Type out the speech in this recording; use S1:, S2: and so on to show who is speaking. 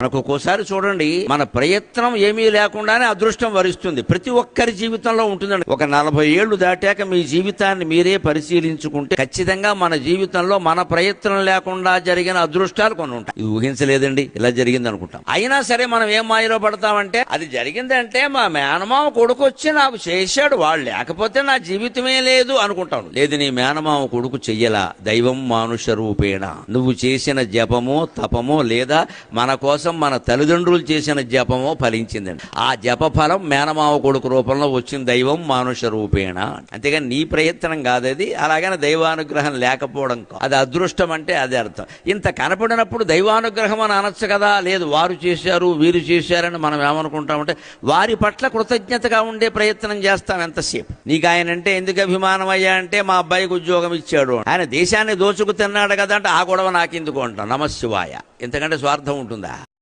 S1: మనకు ఒక్కోసారి చూడండి, మన ప్రయత్నం ఏమీ లేకుండానే అదృష్టం వరిస్తుంది. ప్రతి ఒక్కరి జీవితంలో ఉంటుందండి. ఒక 40 ఏళ్లు దాటాక మీ జీవితాన్ని మీరే పరిశీలించుకుంటే ఖచ్చితంగా మన జీవితంలో మన ప్రయత్నం లేకుండా జరిగిన అదృష్టాలు కొన్ని ఉంటాయి. ఇది ఊహించలేదండి, ఇలా జరిగింది అనుకుంటాం. అయినా సరే మనం ఏం మాయలో పడతామంటే, అది జరిగిందంటే మా మేనమామ కొడుకు వచ్చి నాకు చేశాడు, వాడు లేకపోతే నా జీవితమే లేదు అనుకుంటాను. లేదు, నీ మేనమామ కొడుకు చెయ్యలా, దైవం మానుష రూపేణ నువ్వు చేసిన జపమో తపమో లేదా మన కోసం మన తల్లిదండ్రులు చేసిన జపమో ఫలించిందండి. ఆ జప ఫలం మేనమావ కొడుకు రూపంలో వచ్చింది, దైవం మానుష రూపేణ. అంతేగాని నీ ప్రయత్నం కాదది. అలాగని దైవానుగ్రహం లేకపోవడం కాదు. అది అదృష్టం అంటే అదే అర్థం. ఇంత కనపడినప్పుడు దైవానుగ్రహం అని అనొచ్చు కదా. లేదు, వారు చేశారు వీరు చేశారని మనం ఏమనుకుంటామంటే, వారి పట్ల కృతజ్ఞతగా ఉండే ప్రయత్నం చేస్తాం ఎంతసేపు. నీకు ఆయన అంటే ఎందుకు అభిమానం అయ్యా అంటే, మా అబ్బాయికి ఉద్యోగం ఇచ్చాడు, ఆయన దేశాన్ని దోచుకు తిన్నాడు కదా అంటే, ఆ గొడవ నాకెందుకు అంటాం. నమశివాయ. ఇంతకంటే స్వార్థం ఉంటుందా?